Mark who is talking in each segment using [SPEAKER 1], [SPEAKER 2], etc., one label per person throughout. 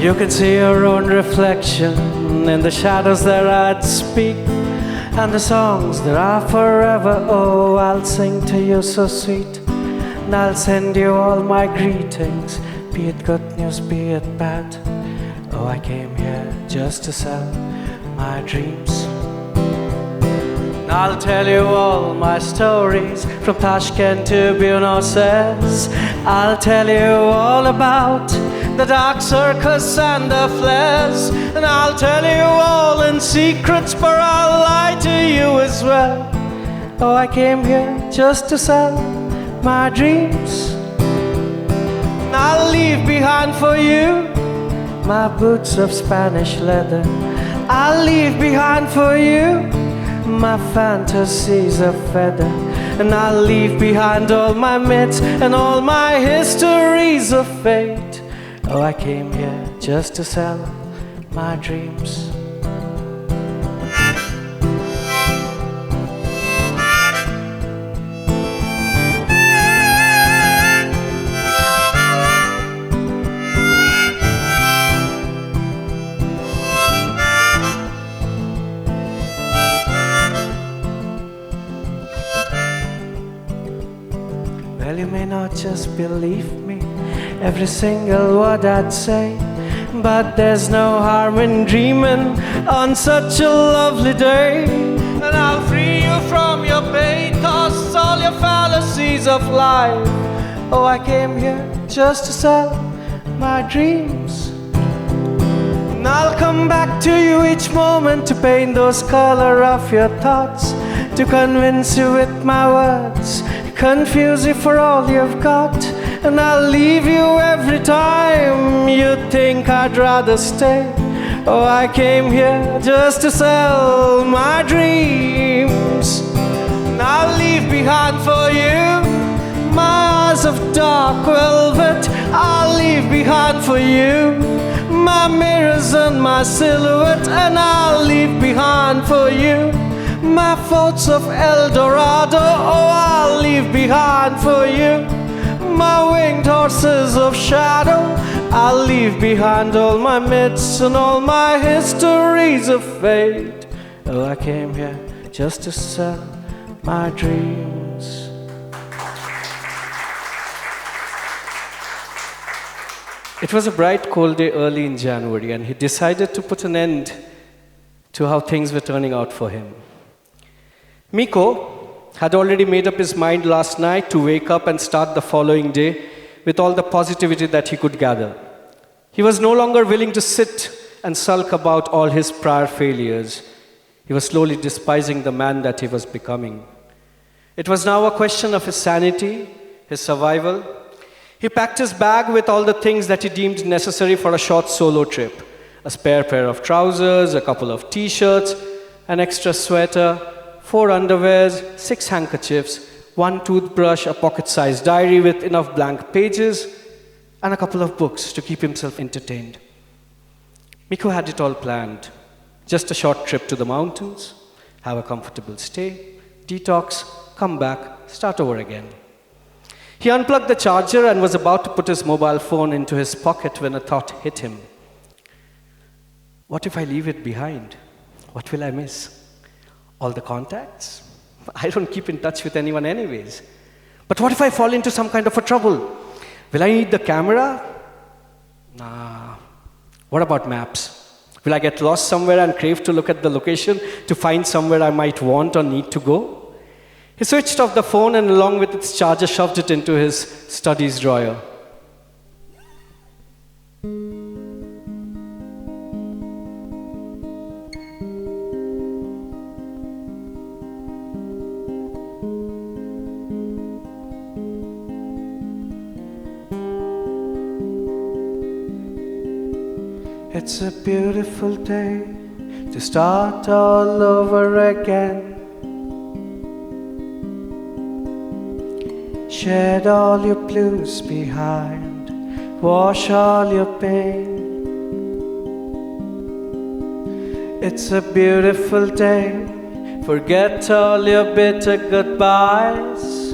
[SPEAKER 1] You can see your own reflection in the shadows that I'd speak, and the songs that are forever. Oh, I'll sing to you so sweet, and I'll send you all my greetings, be it good news, be it bad. Oh, I came here just to sell my dreams. And I'll tell you all my stories from Tashkent to Buenos Aires. I'll tell you all about the dark circus and the flares, and I'll tell you all in secrets, but I'll lie to you as well. Oh, I came here just to sell my dreams. And I'll leave behind for you my boots of Spanish leather. I'll leave behind for you my fantasies of feather. And I'll leave behind all my myths and all my histories of fate. Oh, I came here just to sell my dreams. Well, you may not just believe me, every single word I'd say, but there's no harm in dreaming on such a lovely day. And I'll free you from your pain, toss all your fallacies of life. Oh, I came here just to sell my dreams. And I'll come back to you each moment to paint those color of your thoughts, to convince you with my words, confuse you for all you've got. And I'll leave you every time you think I'd rather stay. Oh, I came here just to sell my dreams. And I'll leave behind for you my eyes of dark velvet. I'll leave behind for you my mirrors and my silhouette. And I'll leave behind for you my thoughts of El Dorado. Oh, I'll leave behind for you my winged horses of shadow. I'll leave behind all my myths and all my histories of fate. Oh, I came here just to sell my dreams. It was a bright, cold day early in January, and he decided to put an end to how things were turning out for him. Miko had already made up his mind last night to wake up and start the following day with all the positivity that he could gather. He was no longer willing to sit and sulk about all his prior failures. He was slowly despising the man that he was becoming. It was now a question of his sanity, his survival. He packed his bag with all the things that he deemed necessary for a short solo trip: a spare pair of trousers, a couple of t-shirts, an extra sweater, 4 underwears, 6 handkerchiefs, 1 toothbrush, a pocket-sized diary with enough blank pages, and a couple of books to keep himself entertained. Miko had it all planned. Just a short trip to the mountains, have a comfortable stay, detox, come back, start over again. He unplugged the charger and was about to put his mobile phone into his pocket when a thought hit him. What if I leave it behind? What will I miss? All the contacts? I don't keep in touch with anyone anyways. But what if I fall into some kind of a trouble? Will I need the camera? Nah. What about maps? Will I get lost somewhere and crave to look at the location to find somewhere I might want or need to go? He switched off the phone and along with its charger shoved it into his studies drawer. It's a beautiful day to start all over again. Shed all your blues behind, wash all your pain. It's a beautiful day, forget all your bitter goodbyes.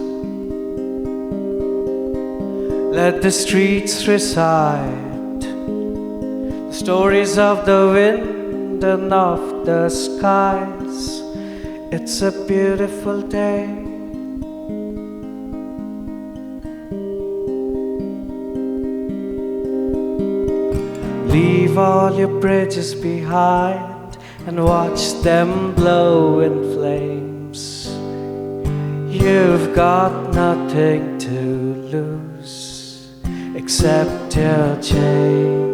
[SPEAKER 1] Let the streets recite Stories of the wind and of the skies. It's a beautiful day. Leave all your bridges behind and watch them blow in flames. You've got nothing to lose except your chains.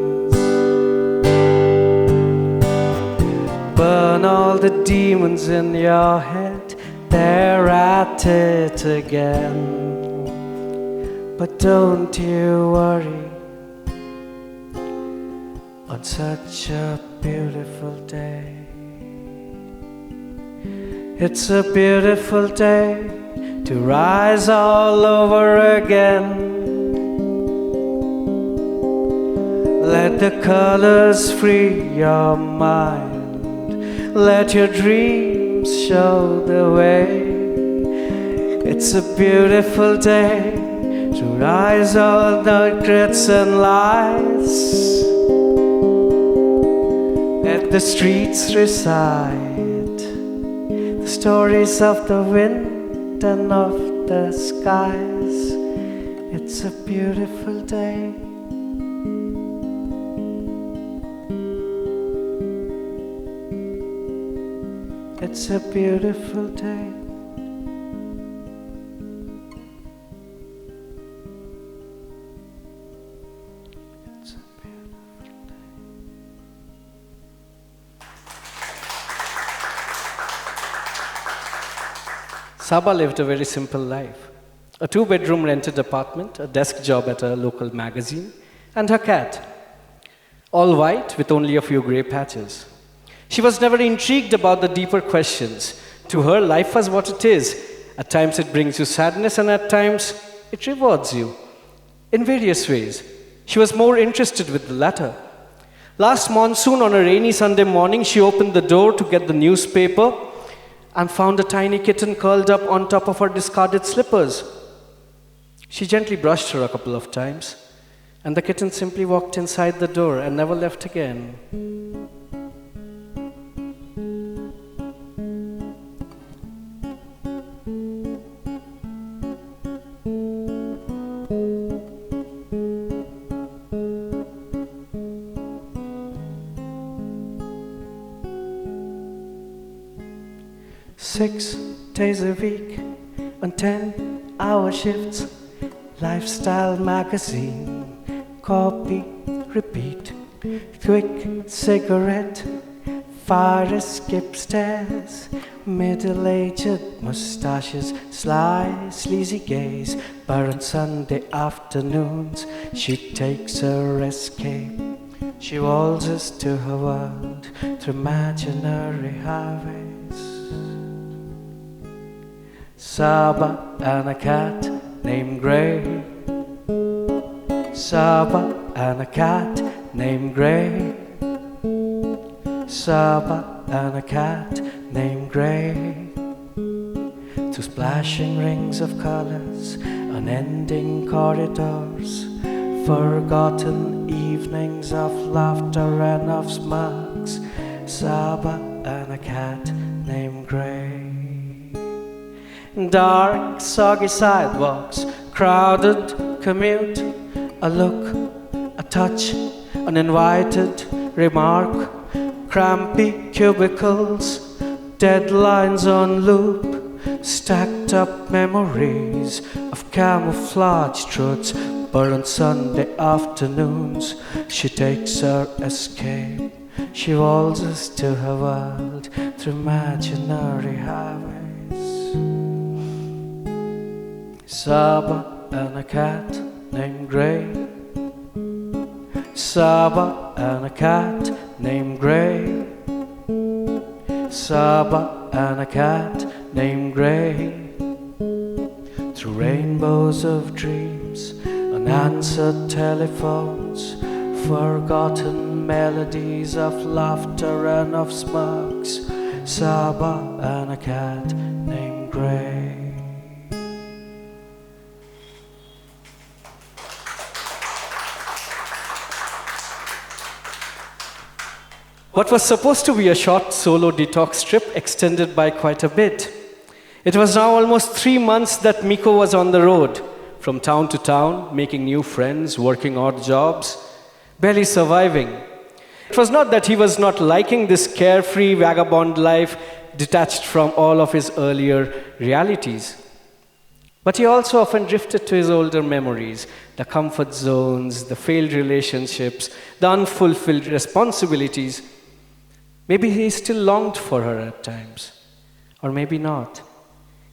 [SPEAKER 1] Burn all the demons in your head, they're at it again. But don't you worry, on such a beautiful day. It's a beautiful day to rise all over again. Let the colors free your mind. Let your dreams show the way. It's a beautiful day to rise all the regrets and lies. Let the streets recite the stories of the wind and of the skies. It's a beautiful day. It's a beautiful day. It's a beautiful day. Saba lived a very simple life. A 2-bedroom rented apartment, a desk job at a local magazine, and her cat. All white with only a few grey patches. She was never intrigued about the deeper questions. To her, life was what it is. At times it brings you sadness, and at times it rewards you. In various ways. She was more interested with the latter. Last monsoon, on a rainy Sunday morning, she opened the door to get the newspaper and found a tiny kitten curled up on top of her discarded slippers. She gently brushed her a couple of times, and the kitten simply walked inside the door and never left again. 6 days a week on 10-hour shifts. Lifestyle magazine, copy, repeat. Quick cigarette, fire escape stairs. Middle-aged mustaches, sly, sleazy gaze. But on Sunday afternoons, she takes her escape. She waltzes to her world through imaginary highways. Saba and a cat named Grey. Saba and a cat named Grey. Saba and a cat named Grey. Through splashing rings of colors, unending corridors, forgotten evenings of laughter and of smirks. Saba and a cat named Grey. Dark, soggy sidewalks, crowded commute, a look, a touch, an invited remark, crampy cubicles, deadlines on loop, stacked up memories of camouflage truths. But on Sunday afternoons, she takes her escape. She waltzes to her world through imaginary highways. Saba and a cat named Grey. Saba and a cat named Grey. Saba and a cat named Grey. Through rainbows of dreams, unanswered telephones, forgotten melodies of laughter and of smirks. Saba and a cat named Grey. What was supposed to be a short solo detox trip extended by quite a bit. It was now almost 3 months that Miko was on the road, from town to town, making new friends, working odd jobs, barely surviving. It was not that he was not liking this carefree vagabond life detached from all of his earlier realities. But he also often drifted to his older memories, the comfort zones, the failed relationships, the unfulfilled responsibilities. Maybe he still longed for her at times, or maybe not.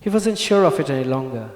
[SPEAKER 1] He wasn't sure of it any longer.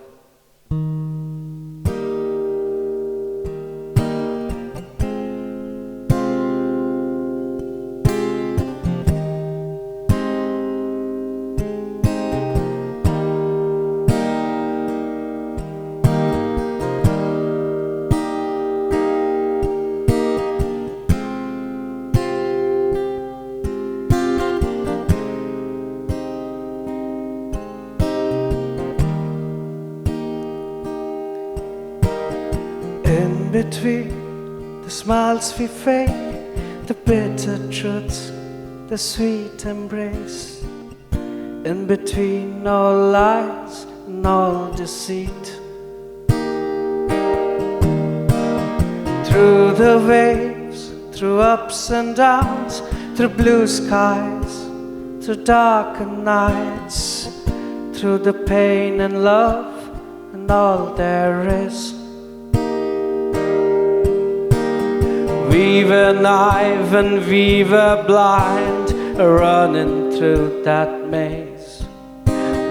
[SPEAKER 1] In between the smiles we fake, the bitter truths, the sweet embrace. In between all lies and all deceit. Through the waves, through ups and downs, through blue skies, through darkened nights, through the pain and love and all there is. We were naive and we were blind, running through that maze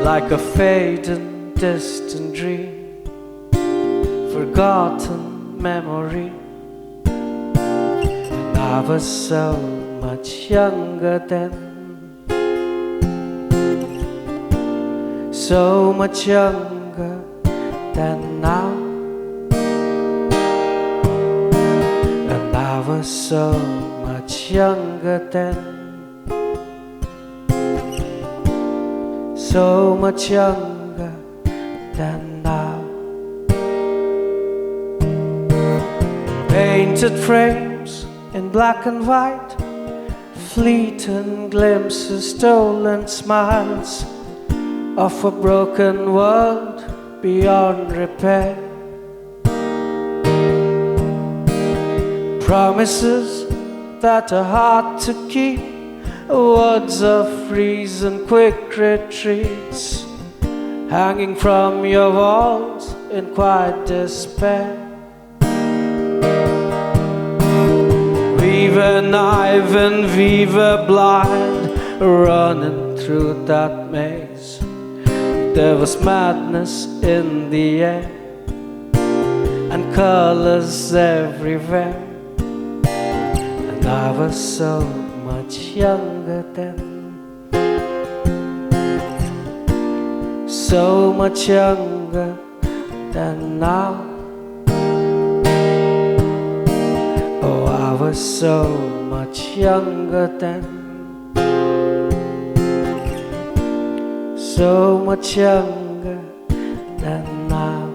[SPEAKER 1] like a fading, distant dream, forgotten memory. And I was so much younger then, so much younger than now. I was so much younger then, so much younger than now. Painted frames in black and white, fleeting glimpses, stolen smiles of a broken world beyond repair. Promises that are hard to keep, words of reason, quick retreats, hanging from your walls in quiet despair. We were naive and we were blind, running through that maze. There was madness in the air and colors everywhere. I was so much younger then, so much younger than now. Oh, I was so much younger then, so much younger than now.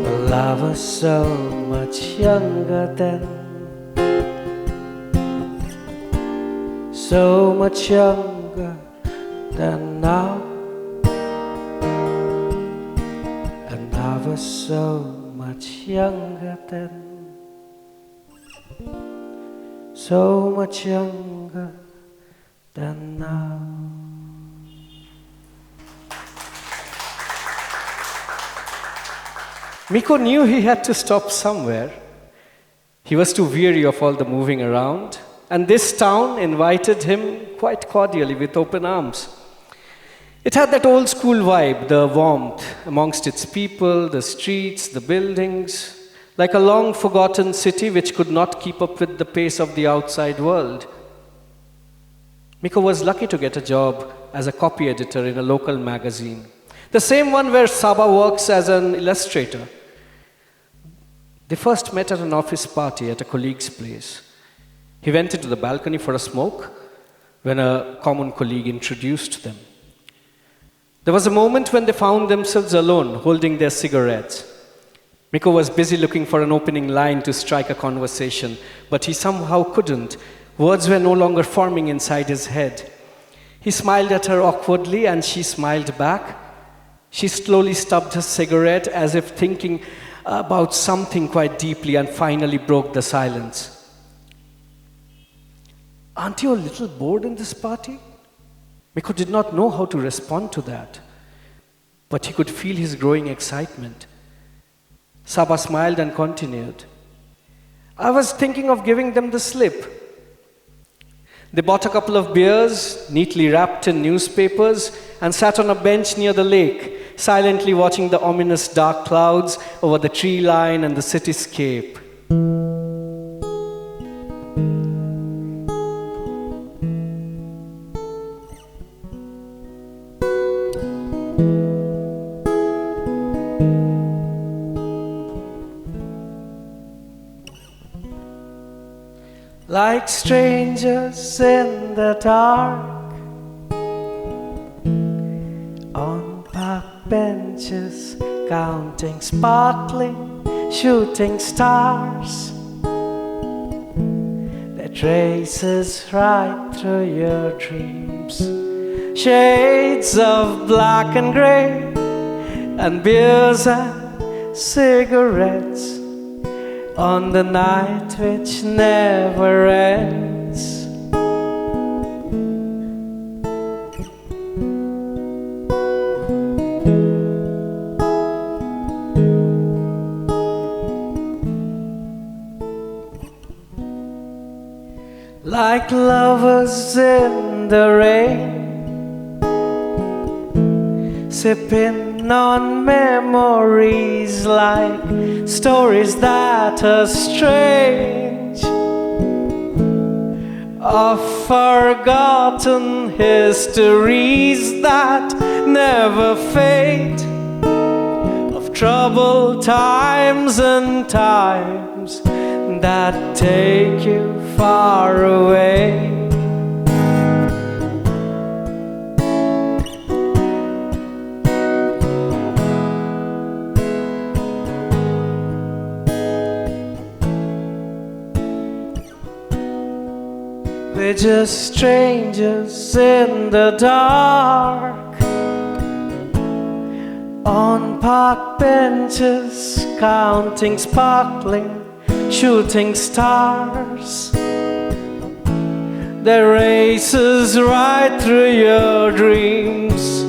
[SPEAKER 1] Well, I was so much younger then, so much younger than now. And I was so much younger then, so much younger than now. Miko knew he had to stop somewhere. He was too weary of all the moving around, and this town invited him quite cordially with open arms. It had that old school vibe, the warmth amongst its people, the streets, the buildings, like a long forgotten city which could not keep up with the pace of the outside world. Miko was lucky to get a job as a copy editor in a local magazine, the same one where Saba works as an illustrator. They first met at an office party at a colleague's place. He went into the balcony for a smoke when a common colleague introduced them. There was a moment when they found themselves alone, holding their cigarettes. Miko was busy looking for an opening line to strike a conversation, but he somehow couldn't. Words were no longer forming inside his head. He smiled at her awkwardly, and she smiled back. She slowly stubbed her cigarette as if thinking about something quite deeply, and finally broke the silence. "Aren't you a little bored in this party?" Miko did not know how to respond to that, but he could feel his growing excitement. Saba smiled and continued. "I was thinking of giving them the slip." They bought a couple of beers, neatly wrapped in newspapers, and sat on a bench near the lake, silently watching the ominous dark clouds over the tree line and the cityscape. Like strangers in the dark, on park benches, counting sparkling shooting stars, that races right through your dreams. Shades of black and gray, and beers and cigarettes, on the night which never ends. Like lovers in the rain, sipping on memories, like stories that are strange, of forgotten histories that never fade, of troubled times and times that take you far away. We're just strangers in the dark, on park benches, counting sparkling shooting stars. The races right through your dreams,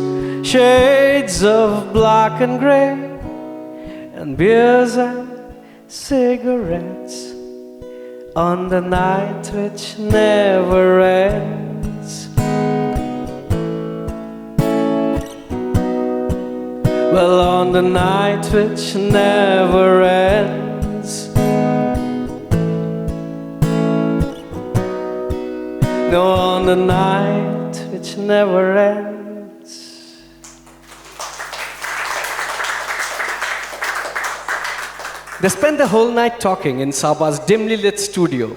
[SPEAKER 1] shades of black and gray, and beers and cigarettes, on the night which never ends. Well, on the night which never ends. No, on the night which never ends. They spent the whole night talking in Saba's dimly lit studio.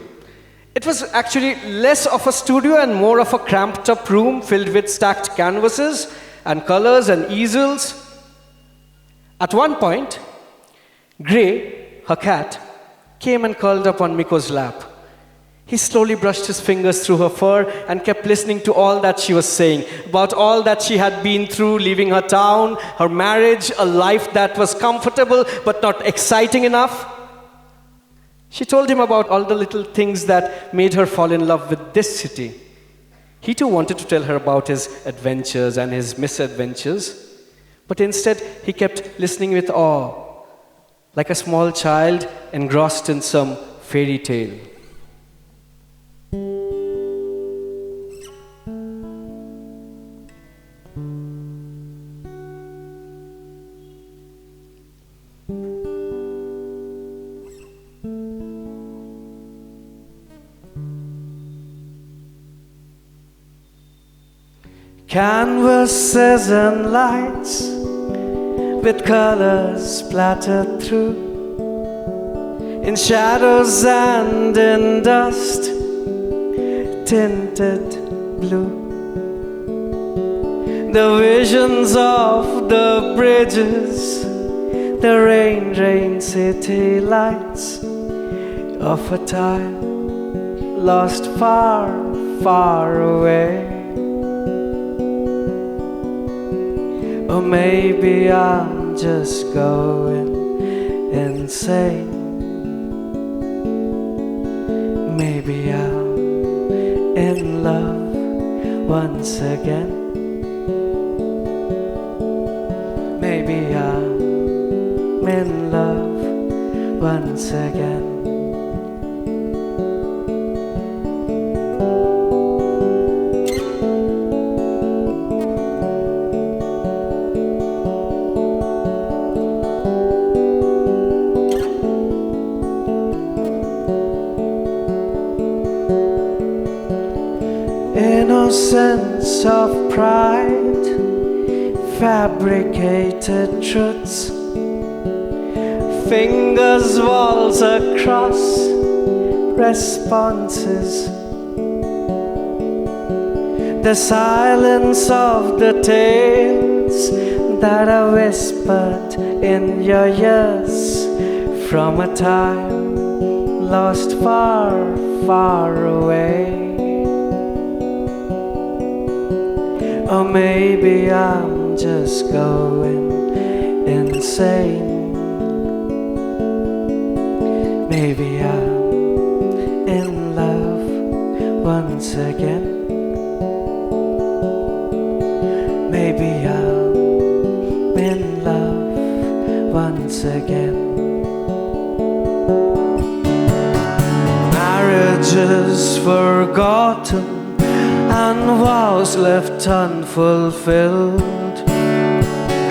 [SPEAKER 1] It was actually less of a studio and more of a cramped up room filled with stacked canvases and colors and easels. At one point, Gray, her cat, came and curled up on Miko's lap. He slowly brushed his fingers through her fur and kept listening to all that she was saying, about all that she had been through, leaving her town, her marriage, a life that was comfortable but not exciting enough. She told him about all the little things that made her fall in love with this city. He too wanted to tell her about his adventures and his misadventures, but instead he kept listening with awe, like a small child engrossed in some fairy tale. Canvases and lights with colors splattered through, in shadows and in dust, tinted blue. The visions of the bridges the rain city lights of a time lost far, far away. Or maybe I'm just going insane. Maybe I'm in love once again. Maybe I'm in love once again. Innocence of pride, fabricated truths, fingers waltz across responses. The silence of the tales that are whispered in your ears from a time lost far, far away. Or maybe I'm just going insane. Maybe I'm in love once again. Maybe I'm in love once again. Marriages forgotten and vows left unfulfilled,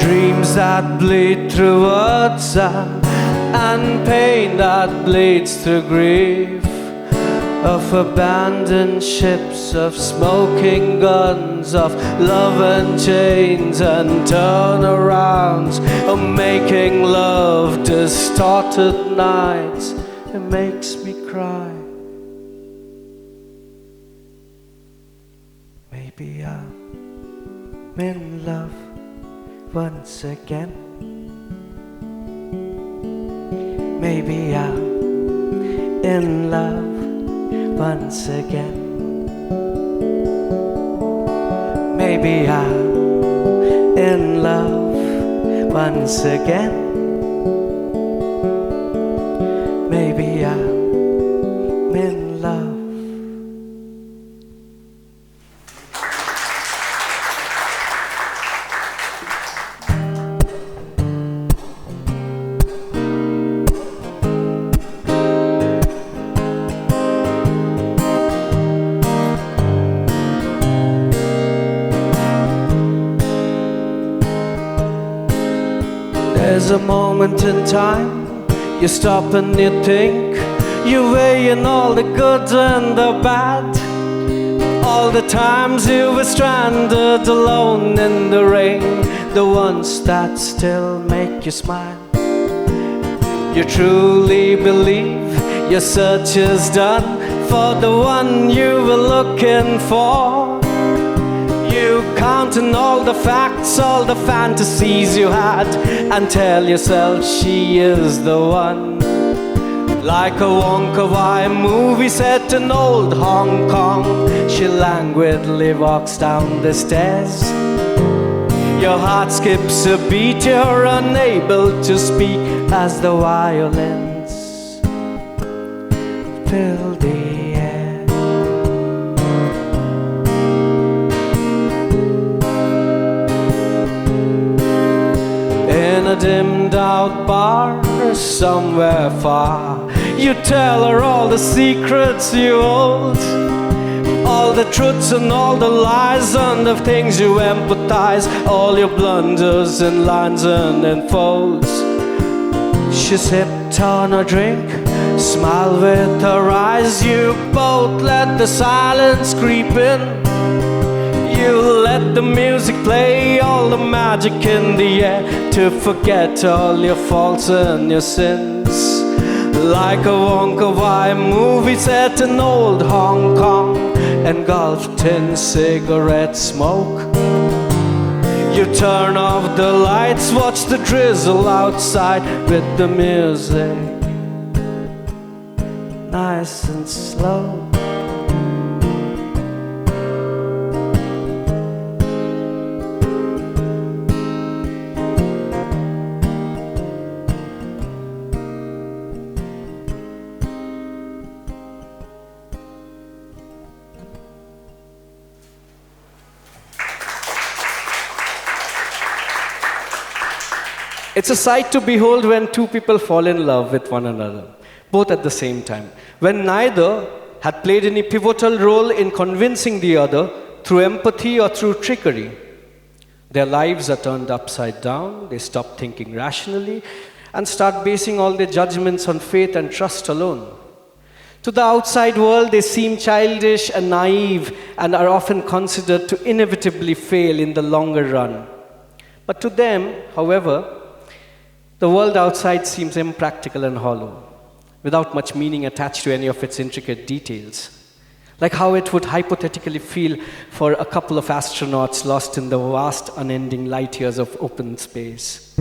[SPEAKER 1] dreams that bleed through words and pain that bleeds through grief, of abandoned ships, of smoking guns, of love and chains and turnarounds, of making love distorted nights. It makes me cry. Maybe I'm in love once again. Maybe I'm in love once again. Maybe I'm in love once again. Maybe I'm in love. There's a moment in time, you stop and you think, you weigh in all the good and the bad, all the times you were stranded alone in the rain, the ones that still make you smile. You truly believe your search is done for the one you were looking for. You counting all the facts, all the fantasies you had, and tell yourself she is the one. Like a Wong Kar Wai movie set in old Hong Kong, she languidly walks down the stairs. Your heart skips a beat, you're unable to speak as the violins fill the air. In a dimmed out bar somewhere far, you tell her all the secrets you hold, all the truths and all the lies and the things you empathize, all your blunders and lines and folds. She sipped on a drink, smiled with her eyes. You both let the silence creep in. You let the music play, all the magic in the air, to forget all your faults and your sins. Like a Wong Kar Wai movie set in old Hong Kong, engulfed in cigarette smoke. You turn off the lights, watch the drizzle outside with the music nice and slow. It's a sight to behold when two people fall in love with one another, both at the same time, when neither had played any pivotal role in convincing the other through empathy or through trickery. Their lives are turned upside down, they stop thinking rationally, and start basing all their judgments on faith and trust alone. To the outside world, they seem childish and naive and are often considered to inevitably fail in the longer run. But to them, however, the world outside seems impractical and hollow, without much meaning attached to any of its intricate details. Like how it would hypothetically feel for a couple of astronauts lost in the vast, unending light years of open space.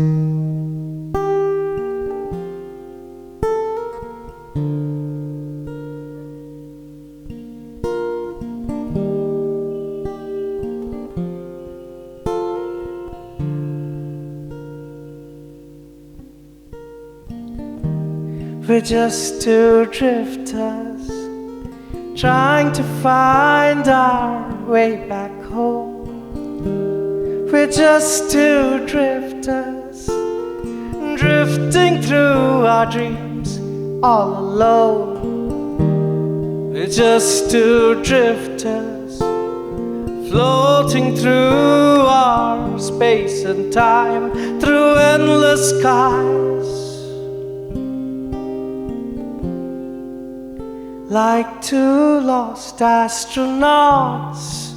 [SPEAKER 1] We're just two drifters trying to find our way back home. We're just two drifters drifting through our dreams all alone. We're just two drifters floating through our space and time, through endless skies. Like two lost astronauts.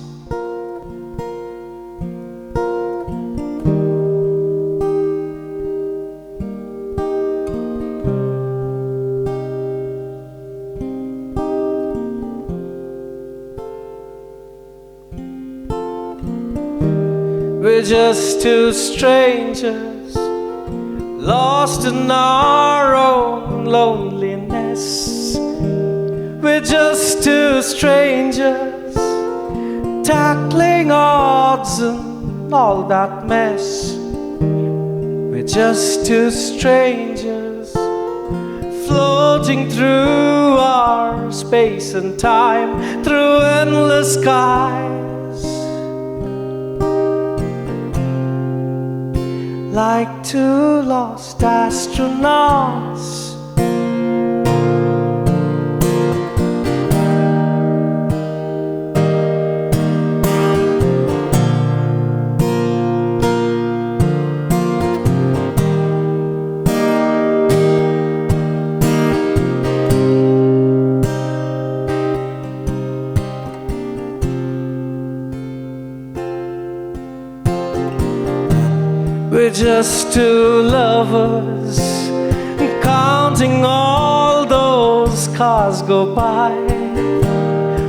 [SPEAKER 1] We're just two strangers lost in our own loneliness. We're just two strangers tackling odds and all that mess. We're just two strangers floating through our space and time, through endless skies. Like two lost astronauts. We're just two lovers counting all those cars go by.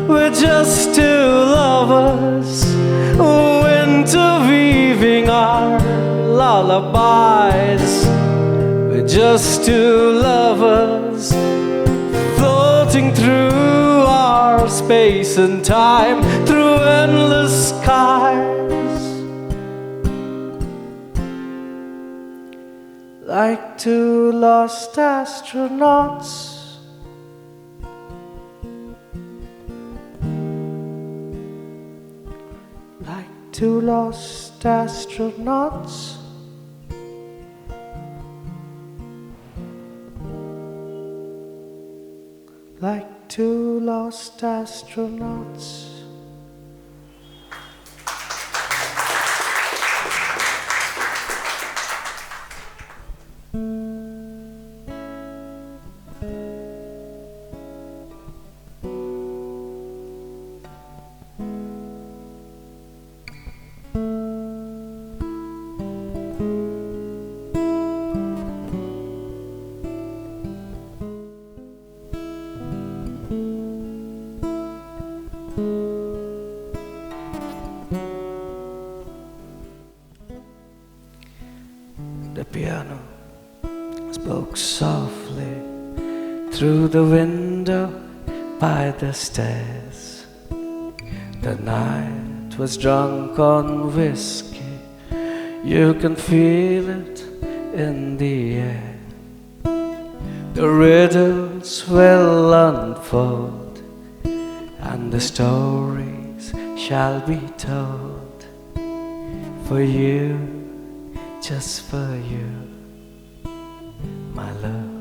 [SPEAKER 1] We're just two lovers interweaving our lullabies. We're just two lovers floating through our space and time, through endless skies. Like two lost astronauts. Like two lost astronauts. Like two lost astronauts. spoke softly through the window by the stairs. The night was drunk on whiskey, you can feel it in the air. The riddles will unfold, and the stories shall be told, for you, just for you, my love.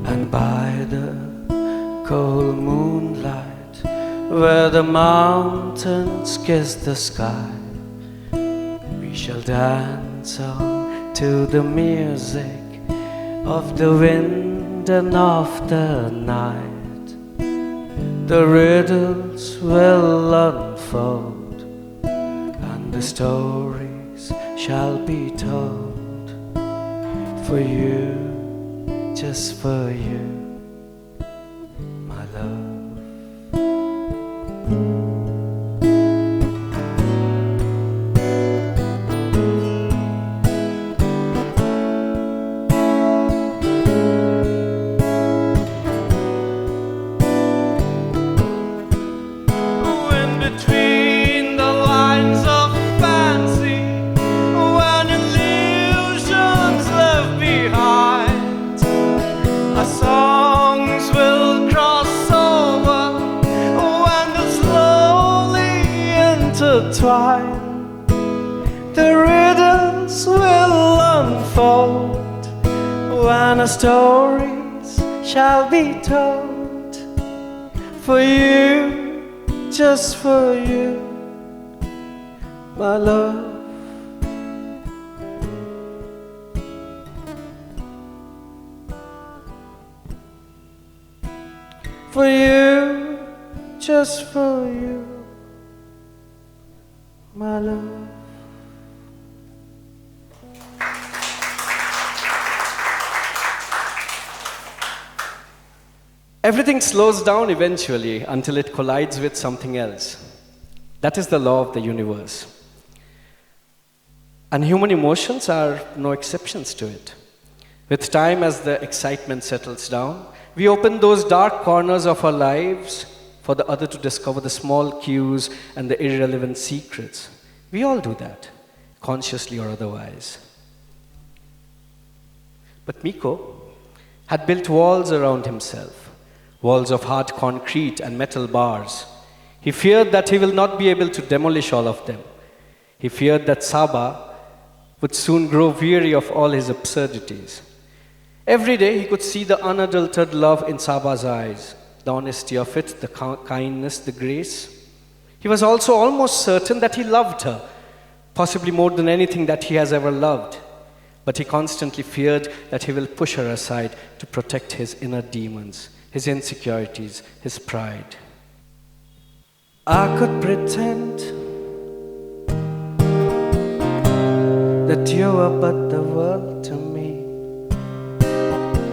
[SPEAKER 1] And by the cold moonlight, where the mountains kiss the sky, we shall dance on to the music of the wind and of the night. The riddles will unfold, and the stories shall be told, for you, just for you, my love. The riddles will unfold when our stories shall be told, for you, just for you, my love. For you, just for you, my love. Everything slows down eventually until it collides with something else. That is the law of the universe. And human emotions are no exceptions to it. With time, as the excitement settles down, we open those dark corners of our lives for the other to discover the small cues and the irrelevant secrets. We all do that, consciously or otherwise. But Miko had built walls around himself, walls of hard concrete and metal bars. He feared that he will not be able to demolish all of them. He feared that Saba would soon grow weary of all his absurdities. Every day he could see the unadulterated love in Saba's eyes, the honesty of it, the kindness, the grace. He was also almost certain that he loved her, possibly more than anything that he has ever loved. But he constantly feared that he will push her aside to protect his inner demons, his insecurities, his pride. I could pretend that you are but the world to me.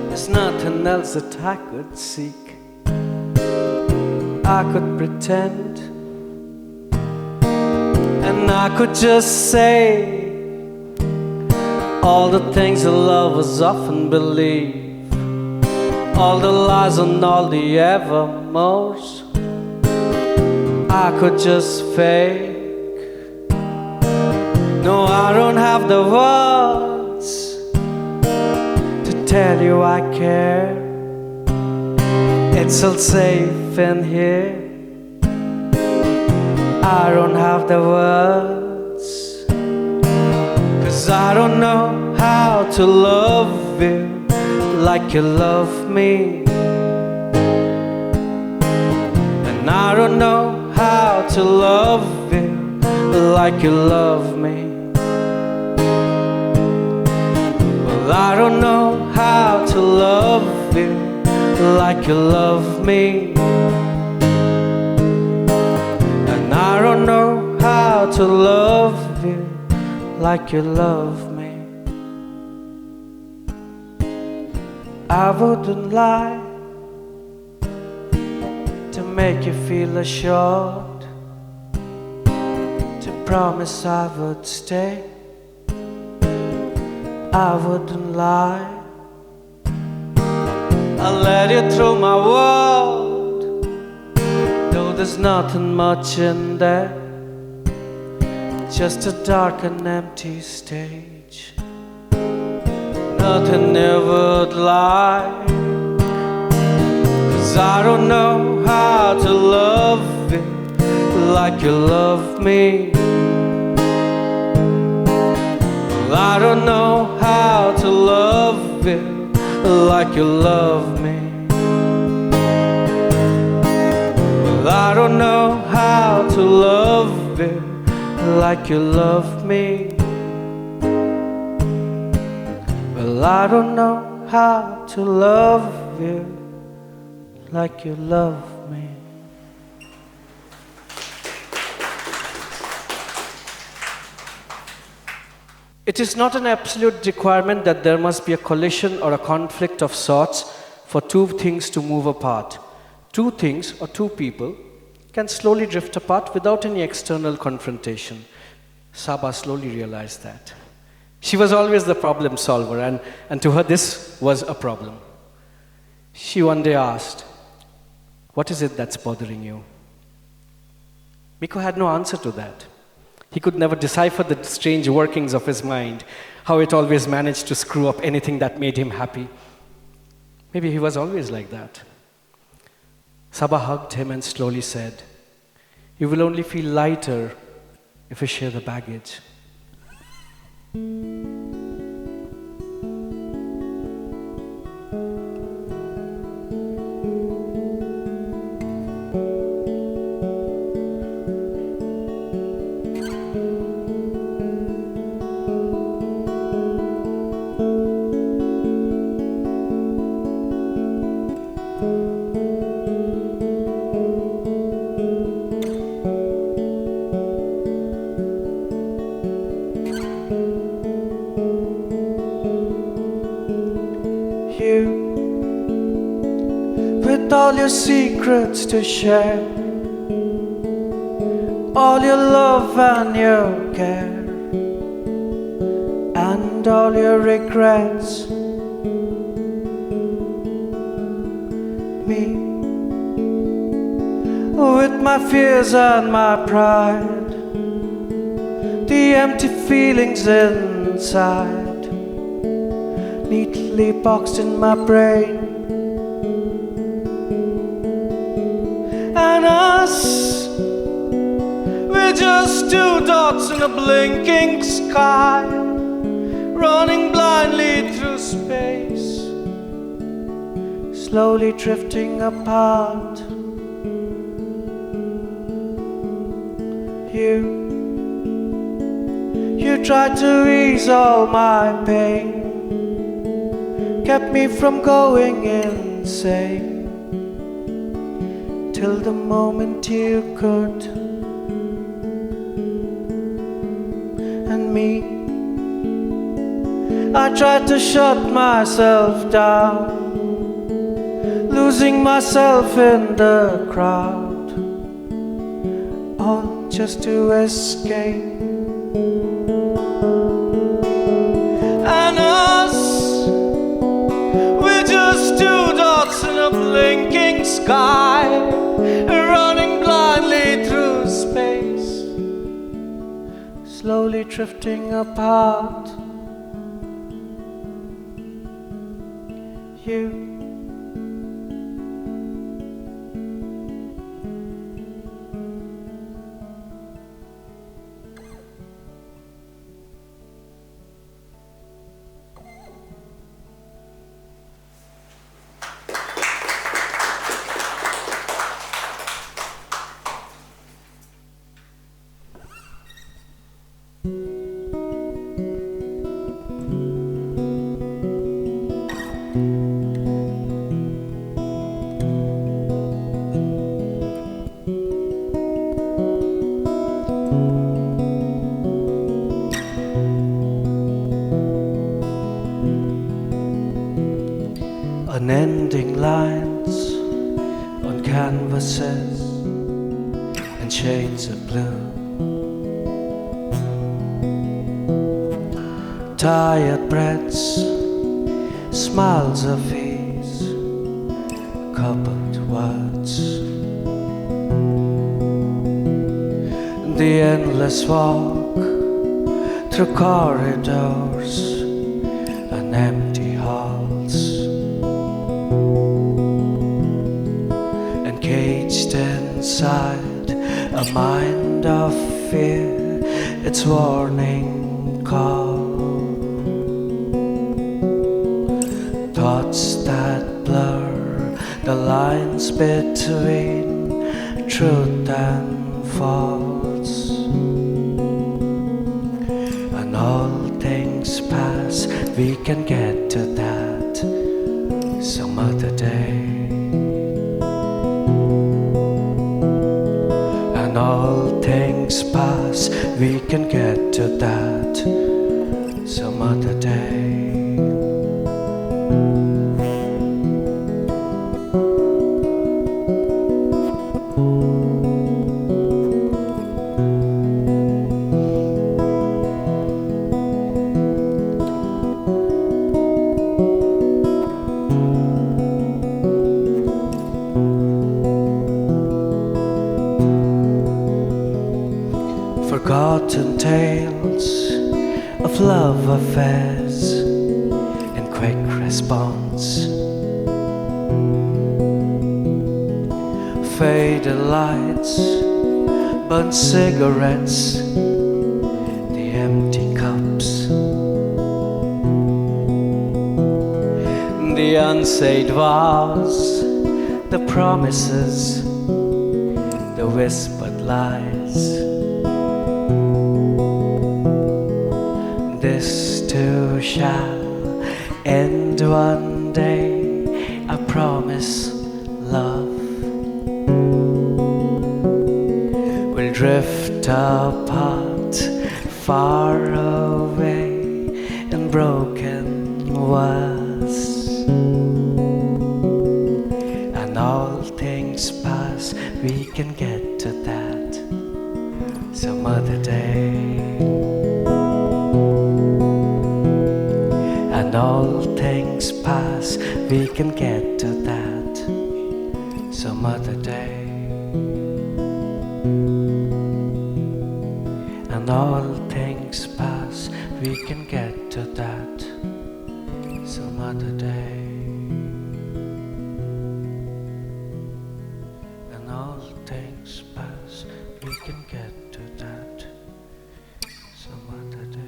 [SPEAKER 1] There's nothing else that I could seek. I could pretend, and I could just say all the things that lovers often believe, all the lies and all the evermores. I could just fake. No, I don't have the words to tell you I care. It's all safe in here. I don't have the words, 'cause I don't know how to love you like you love me. And I don't know how to love you like you love me. Well, I don't know how to love you like you love me. And I don't know how to love you like you love me. I wouldn't lie to make you feel assured, to promise I would stay. I wouldn't lie. I'll let you through my world, though there's nothing much in there, just a dark and empty stage. Nothing ever would lie, 'cause I don't know how to love you like you love me. I don't know how to love you like you love me. I don't know how to love you like you love me. Well, I don't know how to love you like you love me. It is not an absolute requirement that there must be a collision or a conflict of sorts for two things to move apart. Two things or two people can slowly drift apart without any external confrontation. Saba slowly realized that. She was always the problem solver, and to her this was a problem. She one day asked, "What is it that's bothering you?" Miko had no answer to that. He could never decipher the strange workings of his mind, how it always managed to screw up anything that made him happy. Maybe he was always like that. Saba hugged him and slowly said, "You will only feel lighter if we share the baggage." With all your secrets to share, all your love and your care, and all your regrets. Me, with my fears and my pride, the empty feelings inside, neatly boxed in my brain. And us, we're just two dots in a blinking sky, running blindly through space, slowly drifting apart. You tried to ease all my pain, kept me from going insane, till the moment you could. And me, I tried to shut myself down, losing myself in the crowd, all just to escape. And us, we're just two dots in a blinking sky, running blindly through space, slowly drifting apart. You, unending lines on canvases and shades of blue. Tired breaths, smiles of ease, coupled words. The endless walk through corridors and empty halls, and caged inside a mind of fear, its warning call. Thoughts that blur the lines between truth and false, and all things pass, we can get to that some other day. And all things pass, we can get to that some other day. Forgotten tales of love affairs in quick response, faded lights, burnt cigarettes, the empty cups, the unsaid vows, the promises, the whispered lies. This too shall end one day, I promise, love. We'll drift apart, far away in broken words. And all things pass, we can get to that some other day. And all things pass, we can get to that some other day. And all things pass, we can get to that some other day. And all things pass, we can get to that some other day.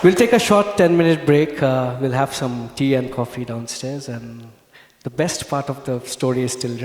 [SPEAKER 1] We'll take a short 10-minute break. We'll have some tea and coffee downstairs, and the best part of the story is still